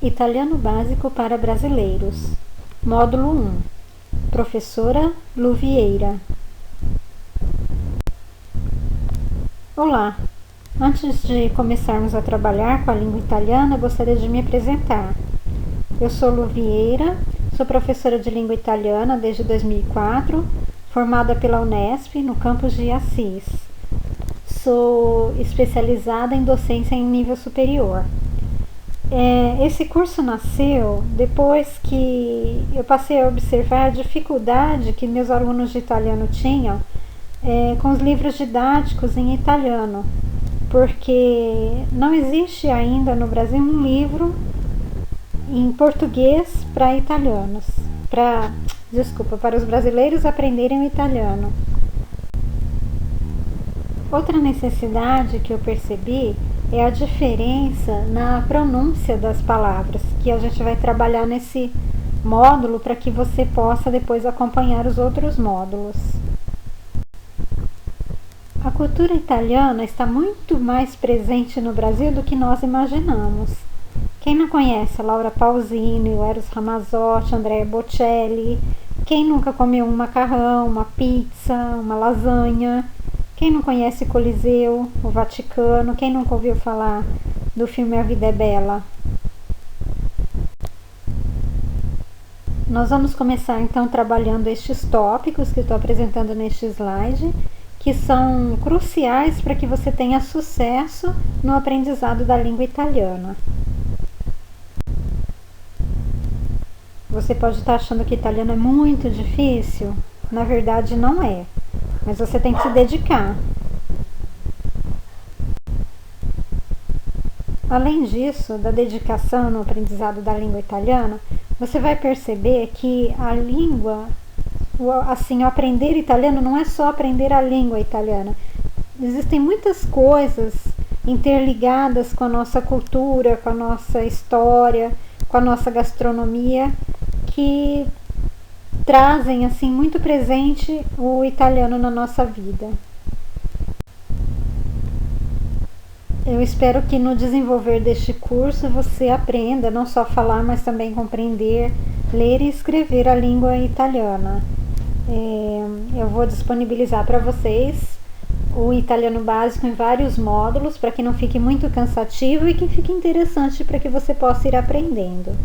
Italiano básico para brasileiros. Módulo 1. Professora Luvieira. Olá! Antes de começarmos a trabalhar com a língua italiana, gostaria de me apresentar. Eu sou Luvieira, sou professora de língua italiana desde 2004, formada pela Unesp no campus de Assis. Sou especializada em docência em nível superior. Esse curso nasceu depois que eu passei a observar a dificuldade que meus alunos de italiano tinham com os livros didáticos em italiano, porque não existe ainda no Brasil um livro em português para italianos, para os brasileiros aprenderem o italiano. Outra necessidade que eu percebi é a diferença na pronúncia das palavras, que a gente vai trabalhar nesse módulo para que você possa depois acompanhar os outros módulos. A cultura italiana está muito mais presente no Brasil do que nós imaginamos. Quem não conhece Laura Pausini, Eros Ramazzotti, Andrea Bocelli? Quem nunca comeu um macarrão, uma pizza, uma lasanha? Quem não conhece Coliseu, o Vaticano? Quem nunca ouviu falar do filme A Vida é Bela? Nós vamos começar então trabalhando estes tópicos que eu estou apresentando neste slide, que são cruciais para que você tenha sucesso no aprendizado da língua italiana. Você pode estar achando que italiano é muito difícil? Na verdade não é. Mas você tem que se dedicar. Além disso, da dedicação no aprendizado da língua italiana, você vai perceber que a língua, assim, aprender italiano não é só aprender a língua italiana. Existem muitas coisas interligadas com a nossa cultura, com a nossa história, com a nossa gastronomia, que trazem assim muito presente o italiano na nossa vida. Eu espero que no desenvolver deste curso você aprenda não só falar, mas também compreender, ler e escrever a língua italiana. Eu vou disponibilizar para vocês o italiano básico em vários módulos para que não fique muito cansativo e que fique interessante para que você possa ir aprendendo.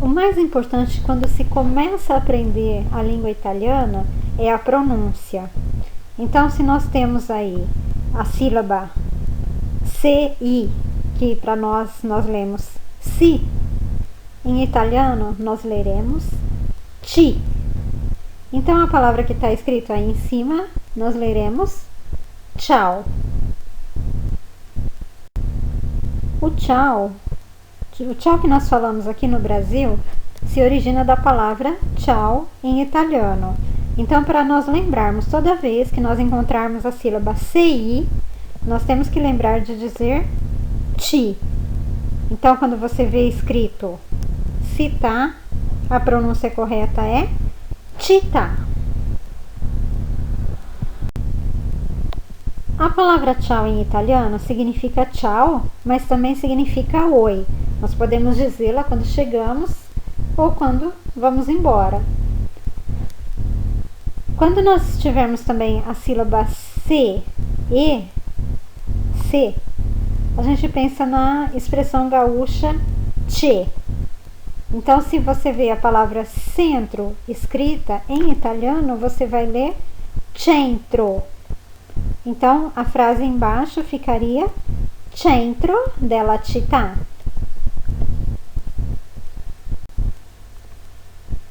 O mais importante quando se começa a aprender a língua italiana é a pronúncia. Então, se nós temos aí a sílaba CI, que para nós lemos si, em italiano nós leremos ti. Então, a palavra que está escrita aí em cima, nós leremos ciao. O ciao que nós falamos aqui no Brasil se origina da palavra tchau em italiano. Então, para nós lembrarmos, toda vez que nós encontrarmos a sílaba CI, nós temos que lembrar de dizer ti. Então, quando você vê escrito citar, a pronúncia correta é città. A palavra tchau em italiano significa tchau, mas também significa oi. Nós podemos dizê-la quando chegamos ou quando vamos embora. Quando nós tivermos também a sílaba C, a gente pensa na expressão gaúcha che. Então, se você vê a palavra centro escrita em italiano, você vai ler centro. Então, a frase embaixo ficaria centro della città.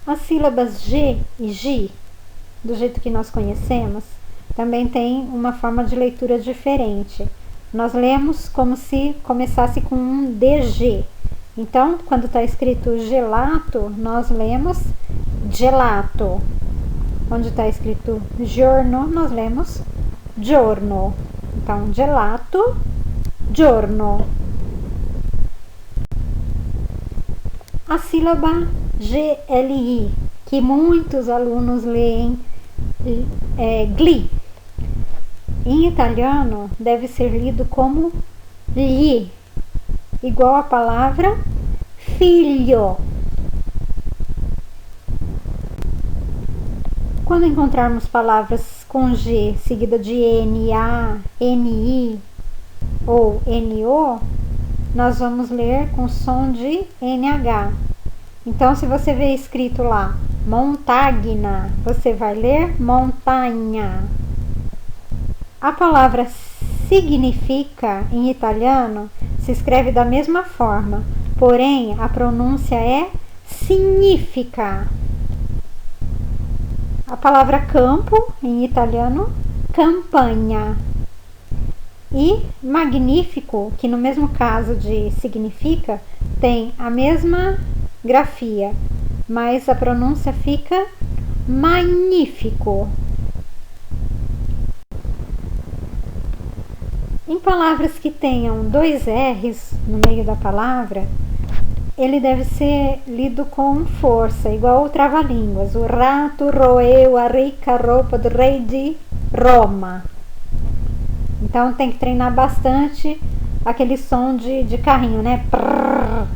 As sílabas G e G, do jeito que nós conhecemos, também tem uma forma de leitura diferente. Nós lemos como se começasse com um DG. Então, quando está escrito gelato, nós lemos gelato. Onde está escrito giorno, nós lemos giorno. Então, gelato, giorno. A sílaba GLI, que muitos alunos leem GLI. Em italiano, deve ser lido como gli. igual a palavra filho. Quando encontrarmos palavras com G seguida de N, A, N, I ou N, O, nós vamos ler com som de NH. Então, se você vê escrito lá montagna, você vai ler montanha. A palavra significa, em italiano, se escreve da mesma forma, porém a pronúncia é significa. A palavra campo, em italiano, campagna. E magnífico, que no mesmo caso de significa, tem a mesma grafia, mas a pronúncia fica magnífico. Em palavras que tenham 2 R's no meio da palavra, ele deve ser lido com força, igual o trava-línguas. O rato roeu a rica roupa do rei de Roma. Então tem que treinar bastante aquele som de carrinho, né? Prrr.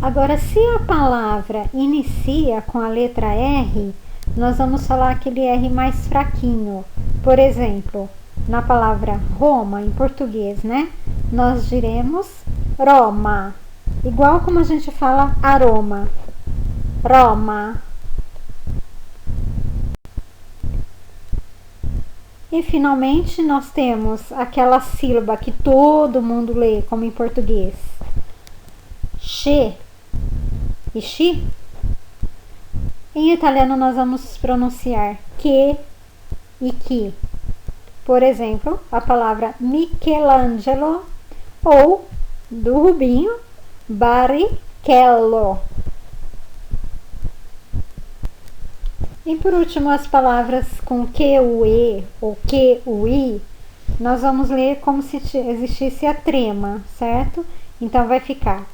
Agora, se a palavra inicia com a letra R, nós vamos falar aquele R mais fraquinho. Por exemplo, na palavra Roma, em português, né? Nós diremos Roma, igual como a gente fala aroma. Roma. E finalmente nós temos aquela sílaba que todo mundo lê, como em português. Che e chi. Em italiano nós vamos pronunciar que e chi. Por exemplo, a palavra Michelangelo ou do Rubinho, Barrichello. E por último, as palavras com que, o e ou que, o i, nós vamos ler como se existisse a trema, certo? Então vai ficar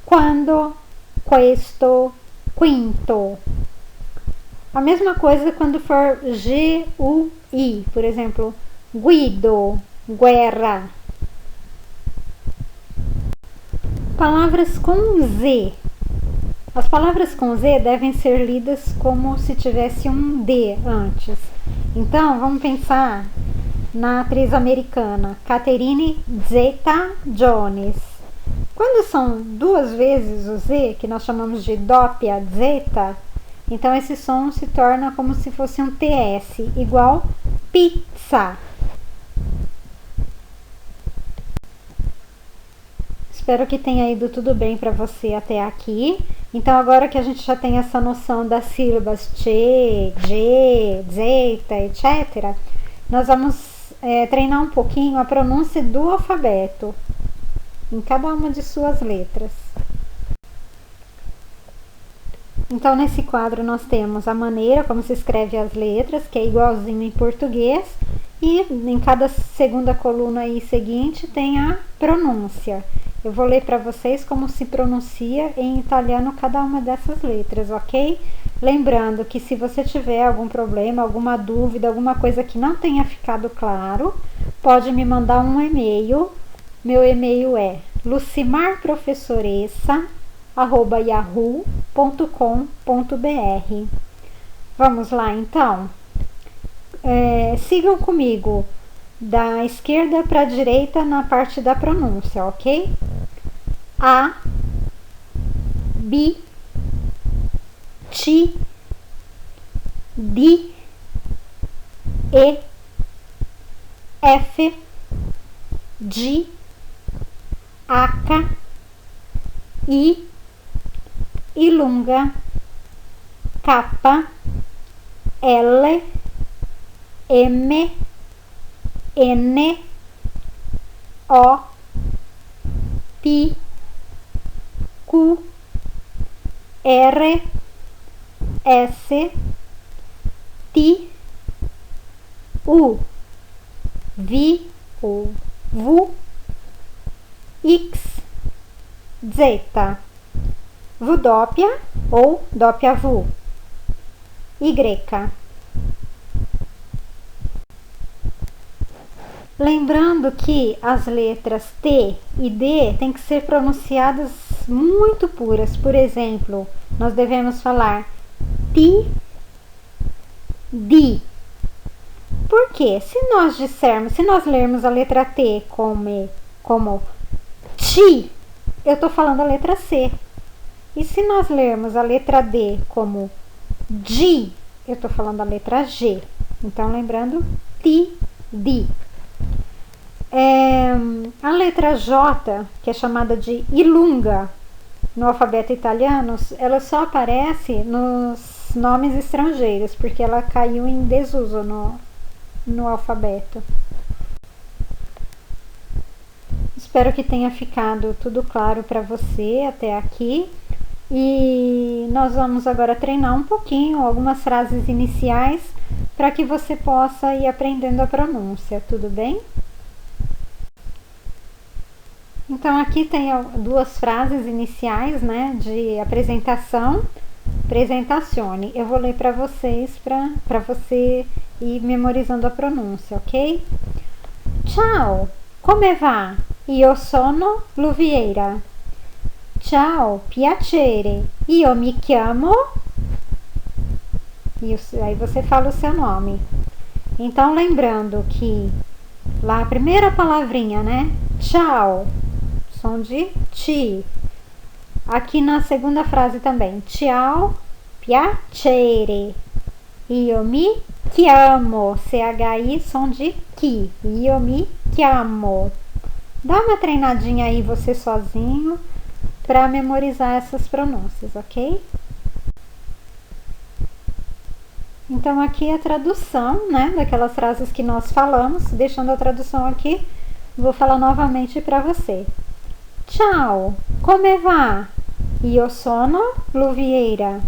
quando, questo, quinto. A mesma coisa quando for G, U, I, por exemplo, Guido, guerra. Palavras com Z. As palavras com Z devem ser lidas como se tivesse um D antes. Então, vamos pensar na atriz americana Catherine Zeta-Jones. Quando são 2 vezes o Z, que nós chamamos de doppia zeta, então esse som se torna como se fosse um TS, igual pizza. Espero que tenha ido tudo bem para você até aqui. Então, agora que a gente já tem essa noção das sílabas che, ge, zeta, etc., nós vamos treinar um pouquinho a pronúncia do alfabeto em cada uma de suas letras. Então, nesse quadro nós temos a maneira como se escreve as letras, que é igualzinho em português, e em cada segunda coluna aí seguinte tem a pronúncia. Eu vou ler para vocês como se pronuncia em italiano cada uma dessas letras, ok? Lembrando que se você tiver algum problema, alguma dúvida, alguma coisa que não tenha ficado claro, pode me mandar um e-mail. Meu e-mail é lucimarprofessoressa@yahoo.com.br. Vamos lá, então? Sigam comigo da esquerda para a direita na parte da pronúncia, ok? A, B, T, D, E, F, G, H, I, lunga, K, L, M, N, O, P, Q, R, S, T, U, V, X, Z, V doppia ou doppia V, Y. Lembrando que as letras T e D têm que ser pronunciadas muito puras. Por exemplo, nós devemos falar ti, di. Por quê? Se nós lermos a letra T como ti, eu estou falando a letra C. E se nós lermos a letra D como di, eu estou falando a letra G. Então, lembrando, ti, di. A letra J, que é chamada de ilunga no alfabeto italiano, ela só aparece nos nomes estrangeiros, porque ela caiu em desuso no alfabeto. Espero que tenha ficado tudo claro para você até aqui. E nós vamos agora treinar um pouquinho algumas frases iniciais para que você possa ir aprendendo a pronúncia, tudo bem? Então aqui tem duas frases iniciais, né, de apresentação, presentazione. Eu vou ler para vocês, para você ir memorizando a pronúncia, ok? Ciao, come va? Io sono Luvieira. Ciao, piacere. Io mi chiamo. Aí você fala o seu nome. Então lembrando que lá a primeira palavrinha, né? Ciao, som de ti. Aqui na segunda frase também. Ciao, piacere. Io mi chiamo. CHI, som de ki. Io mi chiamo. Dá uma treinadinha aí você sozinho para memorizar essas pronúncias, ok? Então aqui a tradução, né, daquelas frases que nós falamos, deixando a tradução aqui, vou falar novamente para você. Ciao, come va? Io sono Luvieira.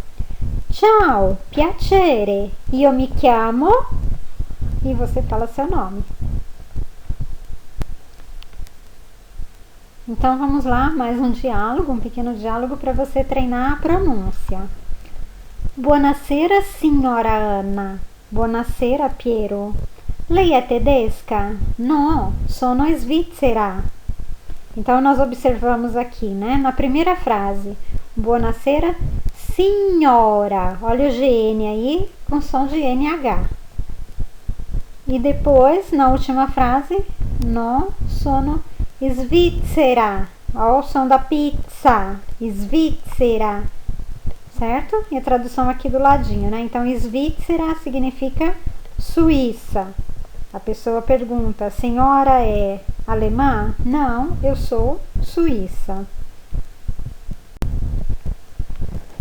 Ciao, piacere. Io mi chiamo. E você fala seu nome. Então vamos lá, mais um diálogo, um pequeno diálogo para você treinar a pronúncia. Buonasera, signora Anna. Buonasera, Piero. Lei è tedesca? No, sono svizzera. Então nós observamos aqui, né, na primeira frase, buonasera, signora. Olha o GN aí com som de NH. E depois, na última frase, no, sono svizzera. Olha o som da pizza. Svizzera. Certo? E a tradução aqui do ladinho, né? Então, Svizzera significa Suíça. A pessoa pergunta, a senhora é alemã? Não, eu sou suíça.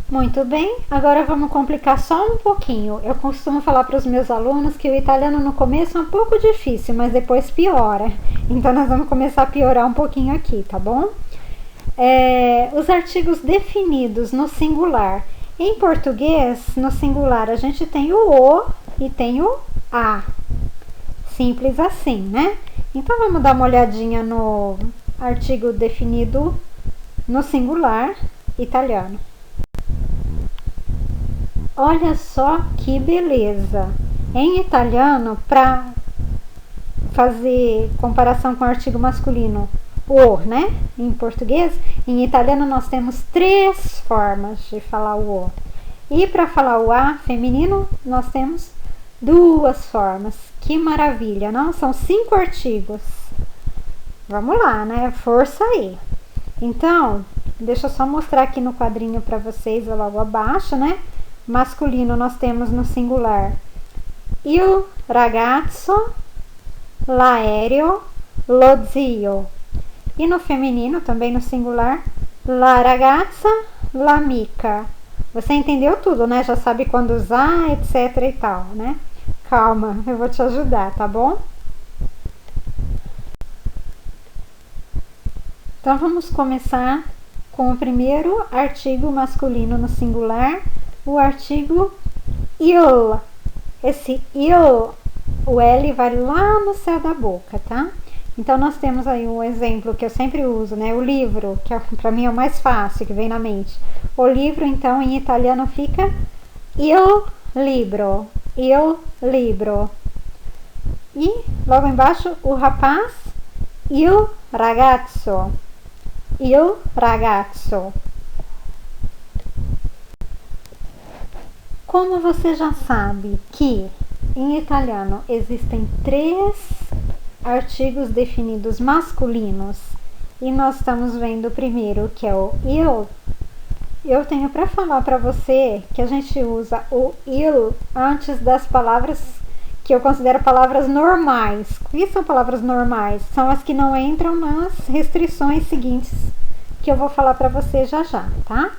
Muito bem, agora vamos complicar só um pouquinho. Eu costumo falar para os meus alunos que o italiano no começo é um pouco difícil, mas depois piora. Então, nós vamos começar a piorar um pouquinho aqui, tá bom? Os artigos definidos no singular. Em português, no singular, a gente tem o e tem o a. Simples assim, né? Então, vamos dar uma olhadinha no artigo definido no singular italiano. Olha só que beleza! Em italiano, para fazer comparação com o artigo masculino, o, né? Em português, em italiano nós temos 3 formas de falar o. E para falar o a feminino, nós temos 2 formas. Que maravilha, não? São 5 artigos. Vamos lá, né? Força aí. Então, deixa eu só mostrar aqui no quadrinho para vocês, logo abaixo, né? Masculino nós temos no singular il ragazzo, l'aereo, lo zio. E no feminino, também no singular, la ragazza, l'amica. Você entendeu tudo, né? Já sabe quando usar, etc e tal, né? Calma, eu vou te ajudar, tá bom? Então, vamos começar com o primeiro artigo masculino no singular, o artigo il. Esse il, o L vai lá no céu da boca, tá? Então, nós temos aí um exemplo que eu sempre uso, né? O livro, que para mim é o mais fácil, que vem na mente. O livro, então, em italiano fica il libro. Il libro. E logo embaixo o rapaz, il ragazzo. Il ragazzo. Como você já sabe que em italiano existem 3 artigos definidos masculinos e nós estamos vendo o primeiro, que é o il, eu tenho para falar para você que a gente usa o il antes das palavras que eu considero palavras normais. O que são palavras normais? São as que não entram nas restrições seguintes que eu vou falar para você já já, tá?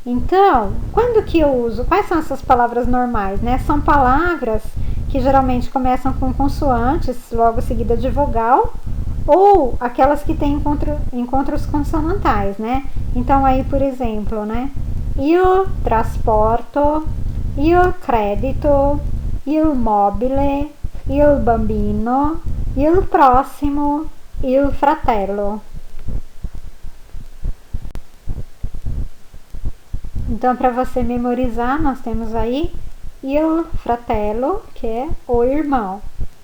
Então, quando que eu uso? Quais são essas palavras normais, né? São palavras que geralmente começam com consoantes, logo seguida de vogal, ou aquelas que têm encontros consonantais, né? Então aí, por exemplo, né? Il trasporto, il credito, il mobile, il bambino, il prossimo, il fratello. Então, para você memorizar, nós temos aí il fratello, que é o irmão,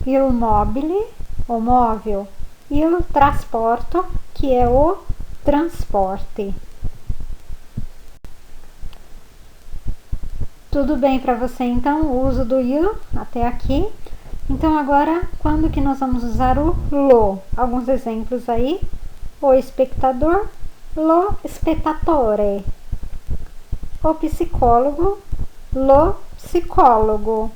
il mobile, o móvel, il trasporto, que é o transporte. Tudo bem para você, então, o uso do il até aqui? Então, agora, quando que nós vamos usar o lo? Alguns exemplos aí. O espectador, lo spettatore. O psicólogo, lo psicólogo.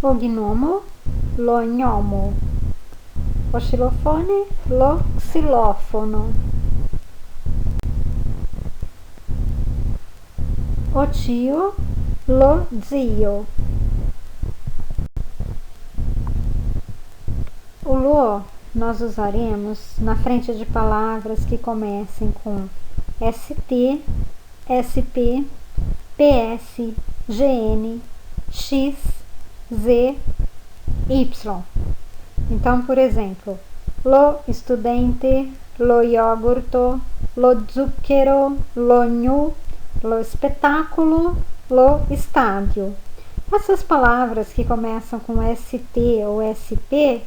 O gnomo, lo gnomo. O xilofone, lo xilofono. O tio, lo zio. O lo nós usaremos na frente de palavras que comecem com ST, SP, PS, GN, X, Z, Y. Então, por exemplo, lo studente, lo iogurto, lo zucchero, lo gnu, lo spettacolo, lo stadio. Essas palavras que começam com ST ou SP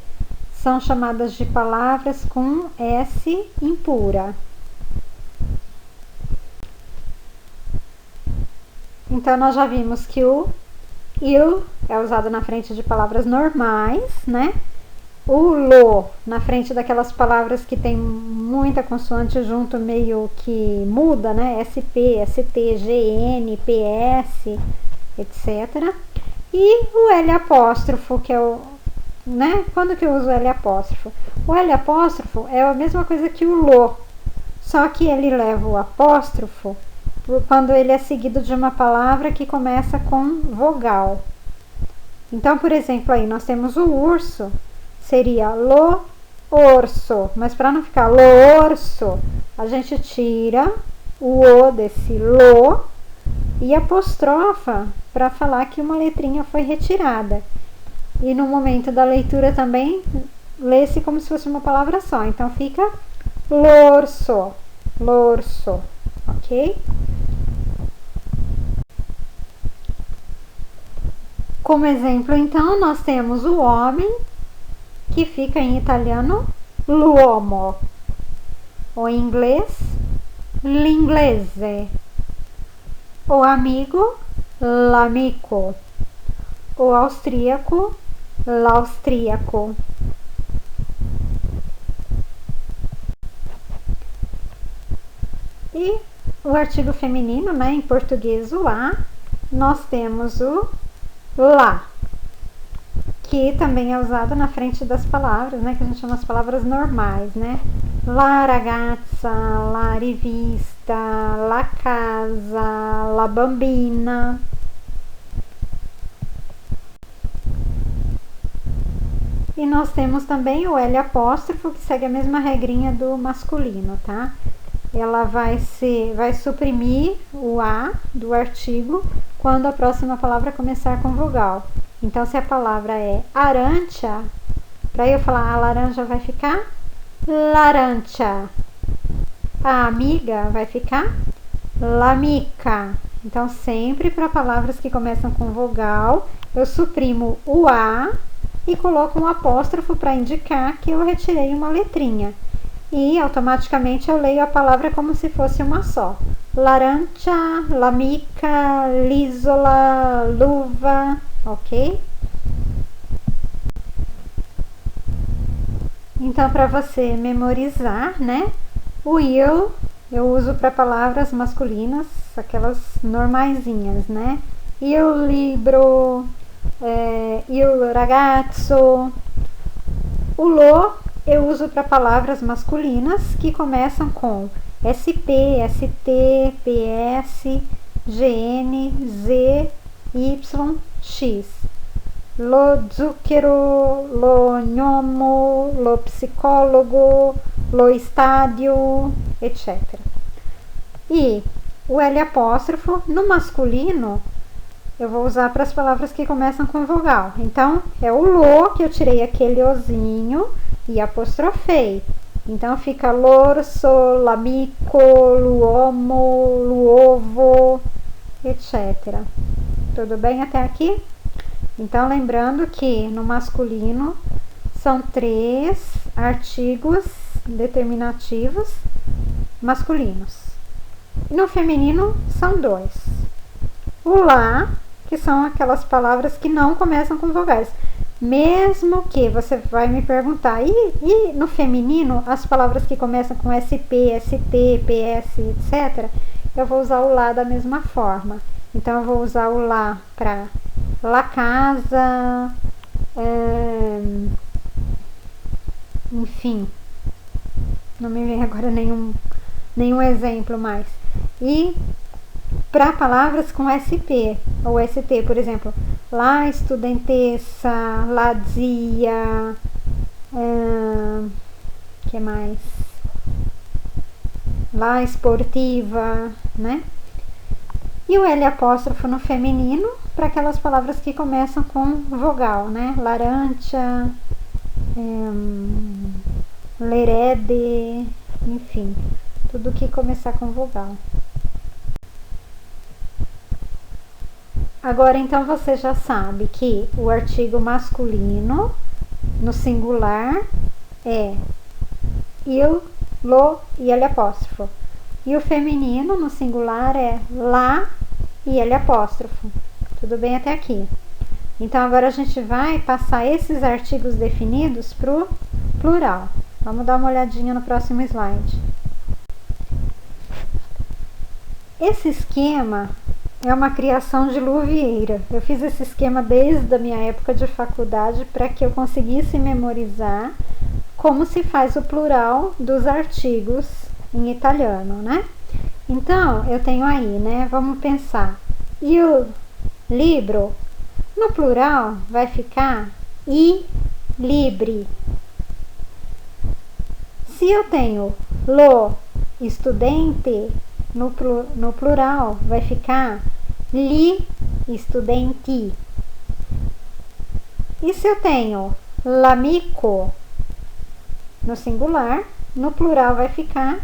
são chamadas de palavras com S impura. Então, nós já vimos que o il é usado na frente de palavras normais, né? O lo na frente daquelas palavras que tem muita consoante junto, meio que muda, né? SP, ST, GN, PS, etc. E o L apóstrofo, que é o, né? Quando que eu uso o L apóstrofo? O L apóstrofo é a mesma coisa que o lo, só que ele leva o apóstrofo quando ele é seguido de uma palavra que começa com vogal. Então, por exemplo, aí nós temos o urso, seria lo orso, mas para não ficar lo orso, a gente tira o o desse lo e apostrofa para falar que uma letrinha foi retirada. E no momento da leitura também lê-se como se fosse uma palavra só. Então fica lorso, lorso, ok? Como exemplo, então, nós temos o homem, que fica em italiano l'uomo. O inglês, l'inglese. O amigo, l'amico. O austríaco, l'austríaco. E o artigo feminino, né, em português o a, nós temos o lá, que também é usado na frente das palavras, né, que a gente chama as palavras normais, né? La ragazza, la rivista, la casa, la bambina. E nós temos também o L apóstrofo, que segue a mesma regrinha do masculino, tá? Ela vai suprimir o A do artigo quando a próxima palavra começar com vogal. Então, se a palavra é arancia, para eu falar a laranja vai ficar laranja. A amiga vai ficar l'amica. Então, sempre para palavras que começam com vogal, eu suprimo o A e coloco um apóstrofo para indicar que eu retirei uma letrinha. E automaticamente eu leio a palavra como se fosse uma só. Laranja, lamica, lisola, luva, ok? Então, para você memorizar, né? O eu uso para palavras masculinas, aquelas normaisinhas, né? Il libro, il ragazzo. O lo eu uso para palavras masculinas que começam com SP, ST, PS, GN, Z, Y, X. Lo zucchero, lo gnomo, lo psicólogo, lo estádio, etc. E o L apóstrofo no masculino eu vou usar para as palavras que começam com vogal. Então, é o lo que eu tirei aquele ozinho e apostrofei. Então, fica l'orso, l'amico, l'uomo, l'uovo, etc. Tudo bem até aqui? Então, lembrando que no masculino são 3 artigos determinativos masculinos. No feminino são 2. O lá, que são aquelas palavras que não começam com vogais. Mesmo que você vai me perguntar, e no feminino, as palavras que começam com SP, ST, PS, etc., eu vou usar o lá da mesma forma. Então, eu vou usar o lá para la casa, enfim, não me vem agora nenhum exemplo mais. E para palavras com SP ou ST, por exemplo, la estudantessa, la zia, que mais? La esportiva, né? E o L apóstrofo no feminino para aquelas palavras que começam com vogal, né? Laranja, lerede, enfim, tudo que começar com vogal. Agora, então, você já sabe que o artigo masculino no singular é il, lo e L apóstrofo. E o feminino no singular é lá e L apóstrofo. Tudo bem até aqui? Então, agora a gente vai passar esses artigos definidos para o plural. Vamos dar uma olhadinha no próximo slide. Esse esquema é uma criação de Lu Vieira. Eu fiz esse esquema desde a minha época de faculdade para que eu conseguisse memorizar como se faz o plural dos artigos em italiano, né? Então, eu tenho aí, né? Vamos pensar. Il libro, no plural, vai ficar i libri. Se eu tenho lo studente, no plural, vai ficar gli studenti. E se eu tenho l'amico no singular, no plural vai ficar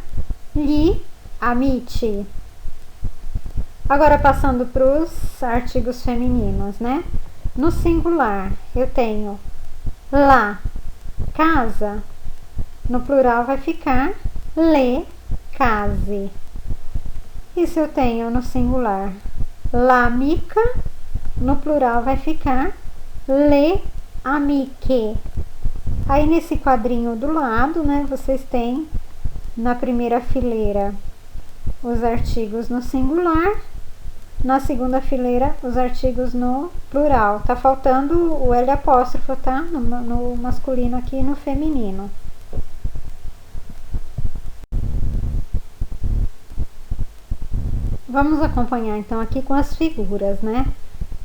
gli amici. Agora, passando para os artigos femininos, né? No singular, eu tenho la casa, no plural vai ficar le case. E se eu tenho no singular l'amica, no plural vai ficar le amiche. Aí nesse quadrinho do lado, né, vocês têm na primeira fileira os artigos no singular, na segunda fileira os artigos no plural. Tá faltando o L apóstrofo, tá? No masculino aqui e no feminino. Vamos acompanhar então aqui com as figuras, né?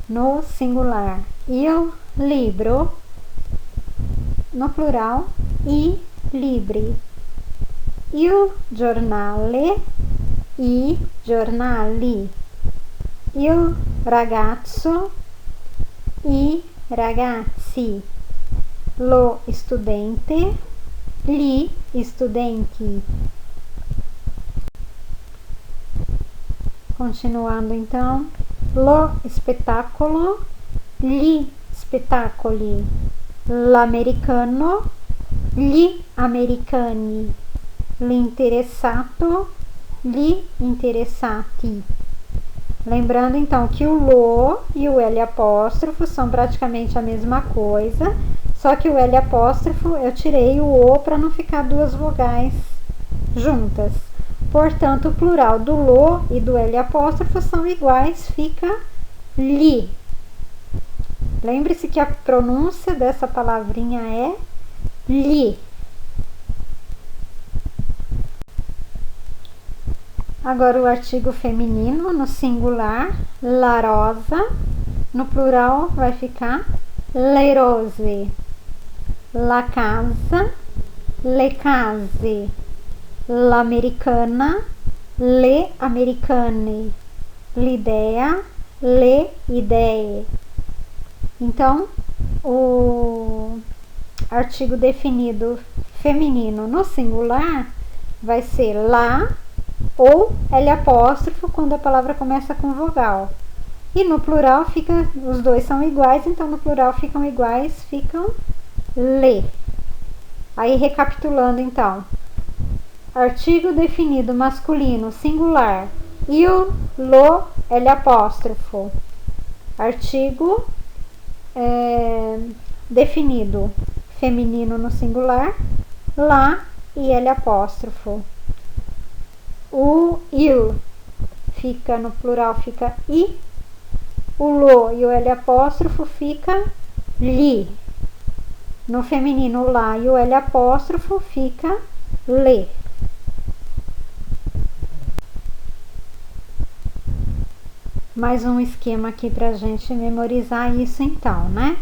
No singular, il libro, no plural, i libri. Il giornale, i giornali. Il ragazzo, i ragazzi. Lo studente, gli studenti. Continuando então. Lo spettacolo, gli spettacoli, l'americano, gli americani, l'interessato, gli interessati. Lembrando então que o lo e o L apóstrofo são praticamente a mesma coisa, só que o L apóstrofo eu tirei o O para não ficar duas vogais juntas. Portanto, o plural do lo e do L apóstrofo são iguais, fica li. Lembre-se que a pronúncia dessa palavrinha é li. Agora o artigo feminino, no singular, la rosa, no plural vai ficar le rose, la casa, le case, l'americana, le americane, l'idea, le idee. Então, o artigo definido feminino no singular vai ser la ou L apóstrofo quando a palavra começa com vogal. E no plural fica, os dois são iguais, então no plural ficam iguais, ficam le. Aí recapitulando então. Artigo definido masculino singular, il, lo, L apóstrofo. Artigo definido feminino no singular, lá e L apóstrofo. O il fica no plural, fica i. O lo e o L apóstrofo fica li. No feminino, o lá e o L apóstrofo fica le. Mais um esquema aqui pra gente memorizar isso então, né?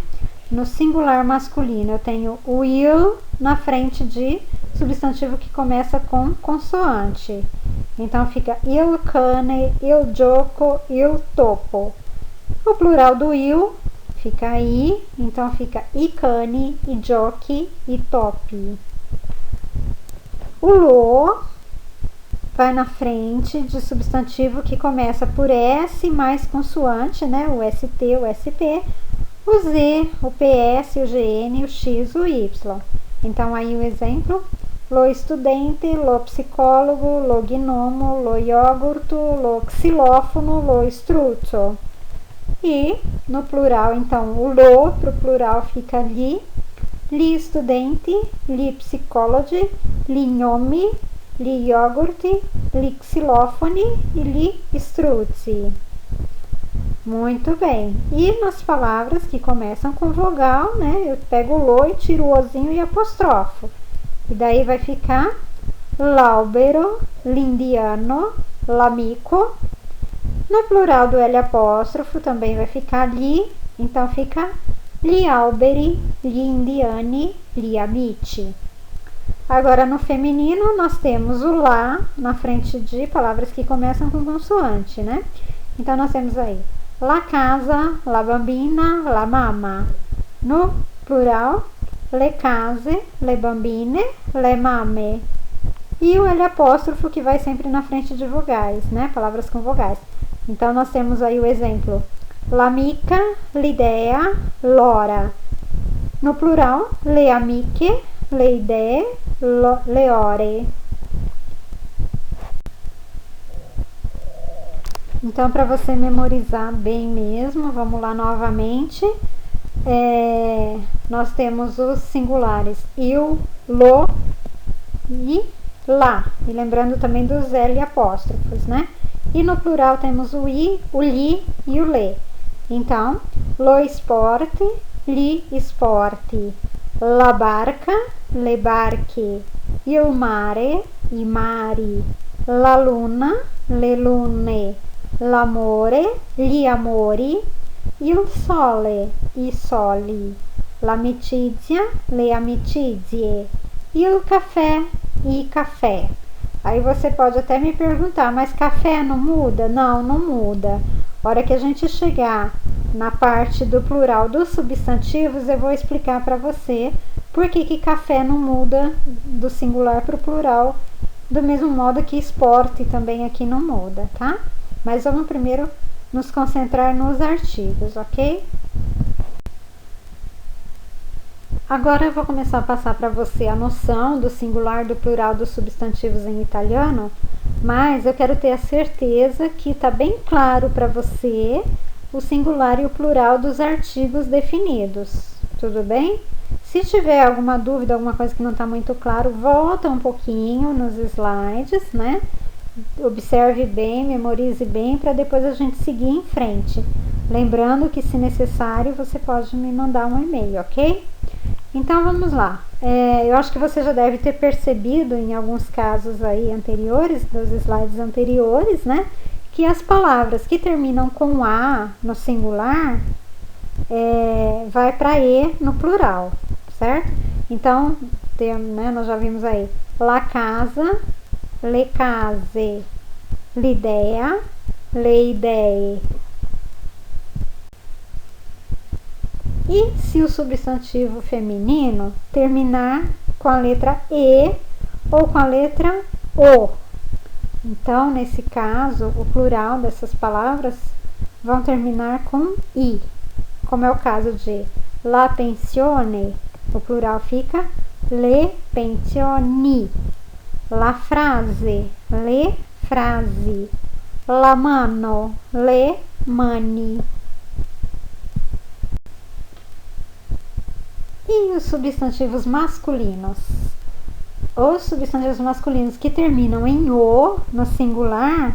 No singular masculino eu tenho o il na frente de substantivo que começa com consoante. Então fica il cane, il gioco, il topo. O plural do il fica i, então fica i cani, i giochi, i topi. O lo vai na frente de substantivo que começa por S mais consoante, né? O ST, o SP, o Z, o PS, o GN, o X, o Y. Então aí o exemplo: lo estudante, lo psicólogo, lo gnomo, lo iogurto, lo xilófono, lo struzzo. E no plural, então, o lo pro plural fica li studenti, li psicologi, li gnomi, li iogurti, li xilofoni e li struzzi. Muito bem. E nas palavras que começam com vogal, né? Eu pego o lo e tiro o ozinho e apostrofo. E daí vai ficar l'albero, l'indiano, l'amico. No plural do L apóstrofo também vai ficar li, então fica gli alberi, gli indiani, gli amici. Agora no feminino nós temos o lá na frente de palavras que começam com consoante, né? Então nós temos aí la casa, la bambina, la mamma. No plural, le case, le bambine, le mamme. E o L apóstrofo que vai sempre na frente de vogais, né? Palavras com vogais. Então nós temos aí o exemplo: l'amica, l'idea, l'ora. No plural, le amiche, le idee, le ore. Então, para você memorizar bem mesmo, vamos lá novamente. Nós temos os singulares il, lo e lá. E lembrando também dos L apóstrofos, né? E no plural temos o i, o li e o le. Então, lo sport, gli sporti, la barca, le barche, il mare, i mari, la luna, le lune, l'amore, gli amori, il sole, i soli, l'amicizia, le amicizie, il caffè, i caffè. Aí você pode até me perguntar, mas café não muda? Não, não muda. A hora que a gente chegar na parte do plural dos substantivos, eu vou explicar para você por que café não muda do singular para o plural, do mesmo modo que esporte também aqui não muda, tá? Mas vamos primeiro nos concentrar nos artigos, ok? Agora eu vou começar a passar para você a noção do singular, do plural dos substantivos em italiano, mas eu quero ter a certeza que está bem claro para você o singular e o plural dos artigos definidos, tudo bem? Se tiver alguma dúvida, alguma coisa que não está muito claro, volta um pouquinho nos slides, né? Observe bem, memorize bem, para depois a gente seguir em frente. Lembrando que, se necessário, você pode me mandar um e-mail, ok? Então vamos lá. Eu acho que você já deve ter percebido em alguns casos aí anteriores, dos slides anteriores, né? Que as palavras que terminam com A no singular vai para E no plural, certo? Então, né, nós já vimos aí la casa, le case, l'idea, le idee. E se o substantivo feminino terminar com a letra E ou com a letra O? Então, nesse caso, o plural dessas palavras vão terminar com I. Como é o caso de la pensione, o plural fica le pensioni. La frase, le frasi. La mano, le mani. E os substantivos masculinos? Os substantivos masculinos que terminam em O no singular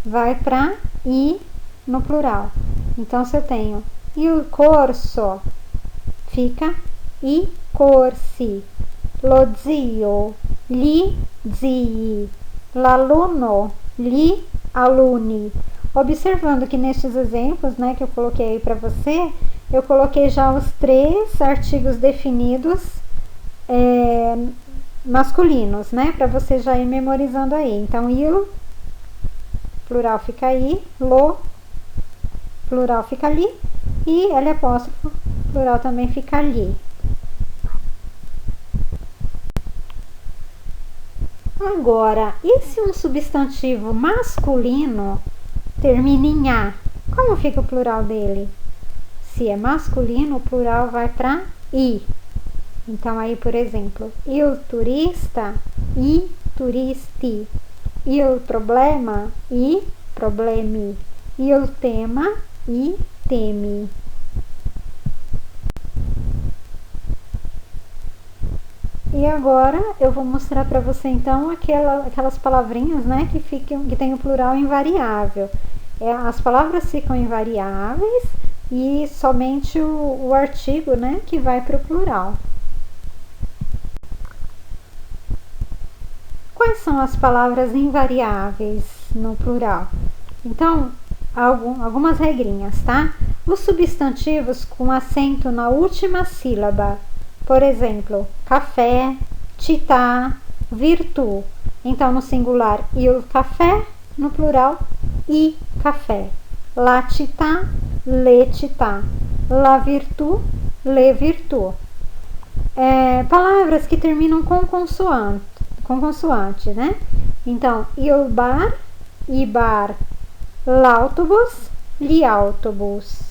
vai para I no plural. Então, se eu tenho il corso, fica i corsi. Lo zio, gli zii. L'aluno, gli alunni. Observando que nestes exemplos, né, que eu coloquei aí para você, eu coloquei já os 3 artigos definidos masculinos, né, para você já ir memorizando aí. Então, il, plural fica aí, lo, plural fica ali, e L apóstrofo, plural também fica ali. Agora, e se um substantivo masculino termina em A? Como fica o plural dele? Se é masculino, o plural vai para I. Então, aí, por exemplo, il turista, i turisti. Il problema, i problemi. Il tema, i temi. E agora eu vou mostrar para você então aquelas palavrinhas, né, que tem o plural invariável. As palavras ficam invariáveis e somente o artigo, né, que vai para o plural. Quais são as palavras invariáveis no plural? Então, algumas regrinhas, tá? Os substantivos com acento na última sílaba, por exemplo, café, città, virtù. Então, no singular, il café, no plural, i café. La città, le città. La virtù, le virtù. Palavras que terminam com consoante, né? Então, il bar, i bar. L'autobus, gli autobus.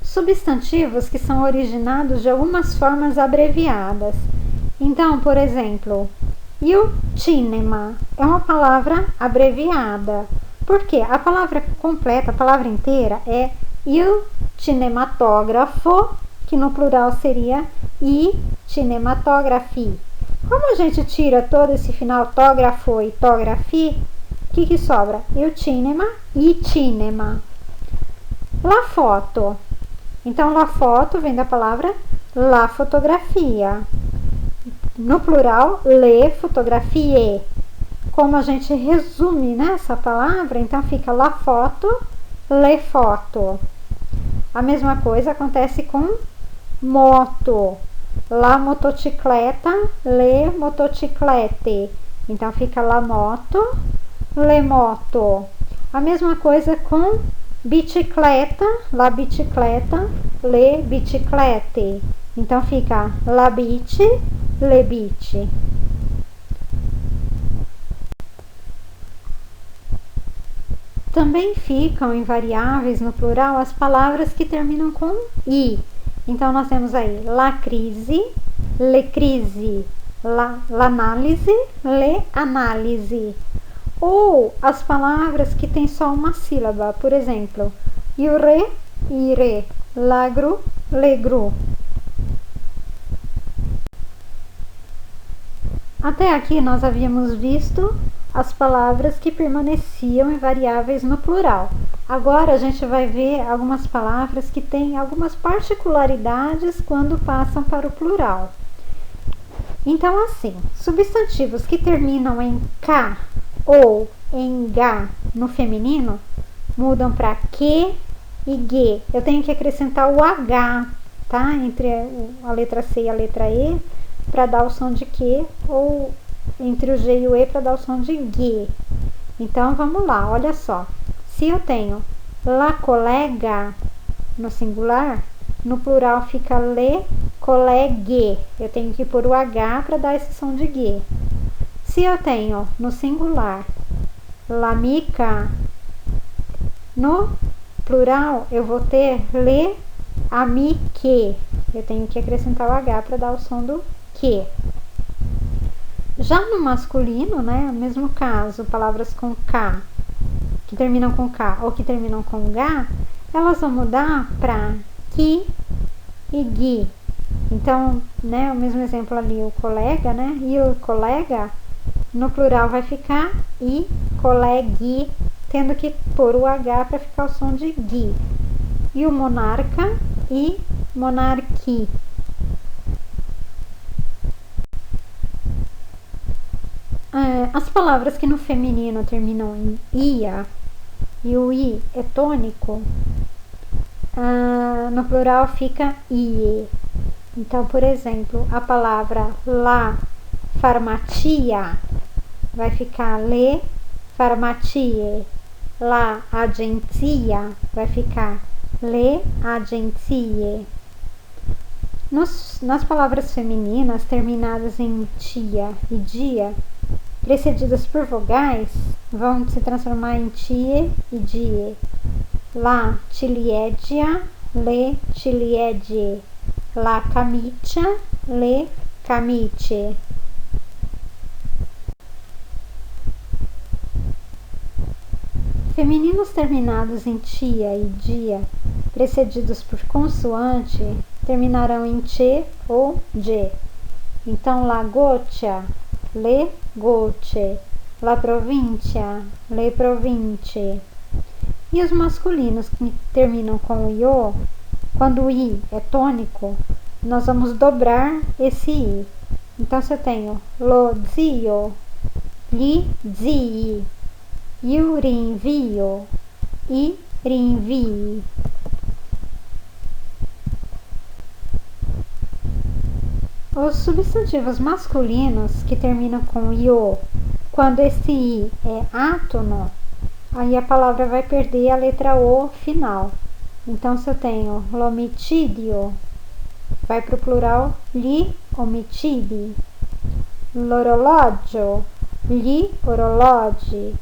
Substantivos que são originados de algumas formas abreviadas. Então, por exemplo, il cinema é uma palavra abreviada. Por quê? A palavra completa, a palavra inteira é il cinematografo, que no plural seria i cinematografi. Como a gente tira todo esse final tógrafo e tografi, o que sobra? Il cinema e cinema. La foto. Então, la foto vem da palavra la fotografia. No plural, le fotografie. Como a gente resume, né, essa palavra, então fica la foto, le foto. A mesma coisa acontece com moto. La motocicleta, le motociclette. Então fica la moto, le moto. A mesma coisa com bicicleta, la bicicleta, le biciclette. Então fica la bici, le bici. Também ficam invariáveis no plural as palavras que terminam com i. Então, nós temos aí lacrise, lecrise, l'análise, le-análise. Ou as palavras que têm só uma sílaba, por exemplo, iure, ire, lagru, legru. Até aqui nós havíamos visto as palavras que permaneciam invariáveis no plural. Agora a gente vai ver algumas palavras que têm algumas particularidades quando passam para o plural. Então, assim, substantivos que terminam em K ou em G no feminino mudam para que e G. Eu tenho que acrescentar o H, tá? Entre a letra C e a letra E para dar o som de que, ou entre o G e o E para dar o som de G. Então, vamos lá, olha só. Se eu tenho la colega no singular, no plural fica le colegue. Eu tenho que pôr o H para dar esse som de G. Se eu tenho no singular l'amica, no plural eu vou ter le amique. Eu tenho que acrescentar o H para dar o som do que. Já no masculino, né, mesmo caso, palavras com K, que terminam com K ou que terminam com G, elas vão mudar para ki e gi. Então, né, o mesmo exemplo ali, o colega, né, e o colega, no plural vai ficar i colegi, tendo que pôr o H para ficar o som de gi. E o monarca e monarqui. As palavras que no feminino terminam em ia e o i é tônico, no plural fica ie. Então, por exemplo, a palavra la farmacia vai ficar le farmacie. La agenzia vai ficar le agenzie. Nas palavras femininas terminadas em tia e dia, precedidas por vogais, vão se transformar em tie e die. La ciliegia, le ciliedie. La camicia, le camicie. Femininos terminados em tia e dia, precedidos por consoante, terminarão em che ou je. Então, la goccia, le gocce. La provincia, le province. E os masculinos que terminam com io, quando o i é tônico, nós vamos dobrar esse i. Então, se eu tenho lo zio, gli zii, io rinvio, i rinvii. Os substantivos masculinos que terminam com io, quando esse i é átono, aí a palavra vai perder a letra O final. Então, se eu tenho l'omicidio, vai para o plural gli omicidi. L'orologio, gli orologi.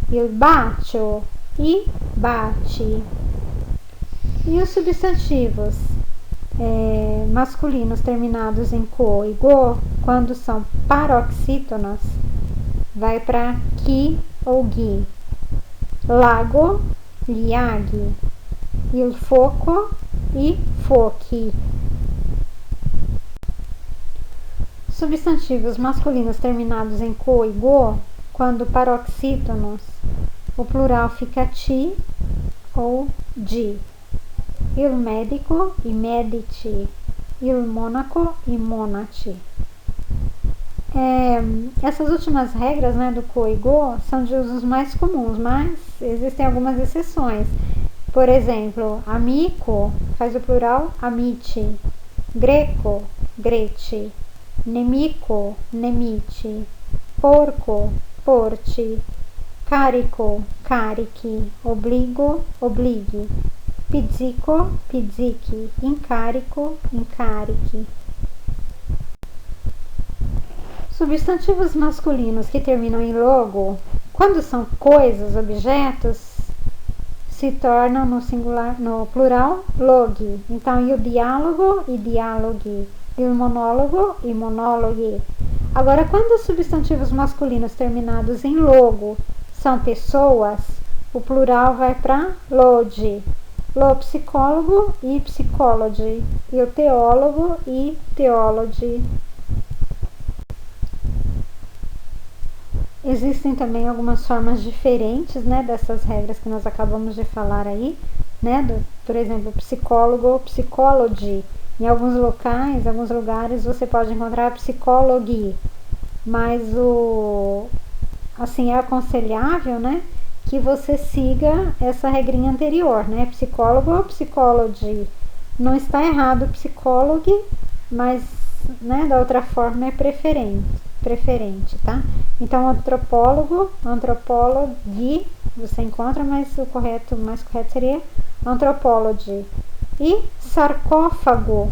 Il bacio, i baci. E os substantivos masculinos terminados em co e go, quando são paroxítonos, vai para ki ou gi. Lago, liaghi. Il foco e fochi. Substantivos masculinos terminados em co e go, quando paroxítonos, o plural fica ti ou di. Il medico e medici. Il monaco e monaci. Essas últimas regras, né, do co e go são de usos mais comuns, mas existem algumas exceções. Por exemplo, amico faz o plural amici, greco, greci, nemico, nemici, porco, porci, carico, carichi, obligo, oblighi, pizzico, pizzichi, incarico, incarichi. Substantivos masculinos que terminam em logo, quando são coisas, objetos, se tornam no singular, no plural, loghi. Então, e o diálogo e dialoghi, e o monólogo e monóloghi. Agora, quando os substantivos masculinos terminados em logo são pessoas, o plural vai para lodi. Lo psicólogo e psicology, e o teólogo e theology. Existem também algumas formas diferentes, né, dessas regras que nós acabamos de falar aí, né, por exemplo, psicólogo, psychology. Em alguns locais, alguns lugares você pode encontrar psicology, mas assim é aconselhável, né, que você siga essa regrinha anterior, né, psicólogo ou psychology. Não está errado psicólogo, mas, né, da outra forma é preferente, tá? Então, antropólogo, antropology, você encontra, mas o mais correto seria anthropology. E sarcófago,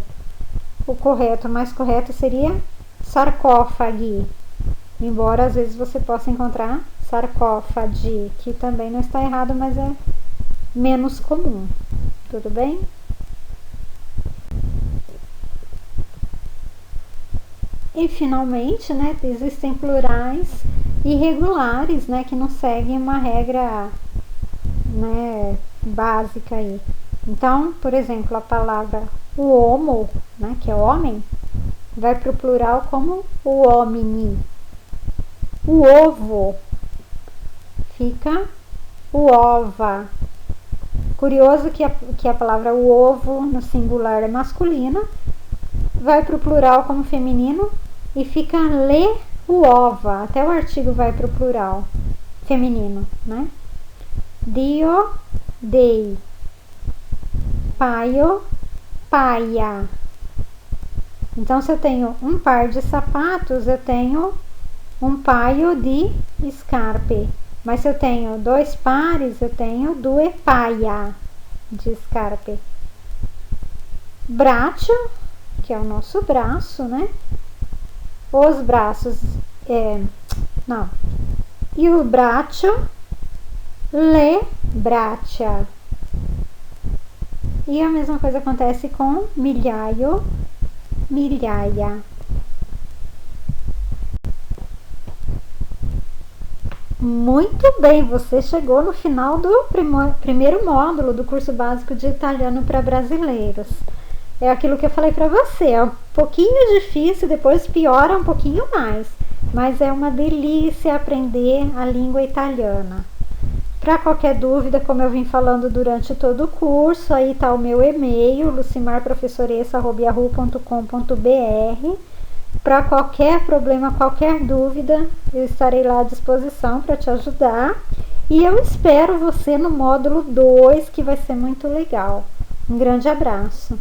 mais correto seria sarcófagi, embora às vezes você possa encontrar sarcófagi, que também não está errado, mas é menos comum. Tudo bem? E finalmente, né, existem plurais irregulares, né, que não seguem uma regra, né, básica aí. Então, por exemplo, a palavra o homo, né, que é homem, vai para o plural como o homini. O ovo fica o ova. Curioso que a palavra o ovo no singular é masculina, vai para o plural como feminino e fica lê o ova. Até o artigo vai para o plural feminino, né? Dio, dei. Paio, paia. Então, se eu tenho um par de sapatos, eu tenho um paio de scarpe. Mas se eu tenho 2 pares, eu tenho 2 paia de scarpe. Braccio, que é o nosso braço, né? Os braços, e o braccio, le braccia. E a mesma coisa acontece com milhaio, milhaia. Muito bem, você chegou no final do primeiro módulo do curso básico de italiano para brasileiros. É aquilo que eu falei para você, é um pouquinho difícil, depois piora um pouquinho mais, mas é uma delícia aprender a língua italiana. Para qualquer dúvida, como eu vim falando durante todo o curso, aí está o meu e-mail, lucimarprofessoressa@yahoo.com.br. Para qualquer problema, qualquer dúvida, eu estarei lá à disposição para te ajudar. E eu espero você no módulo 2, que vai ser muito legal. Um grande abraço.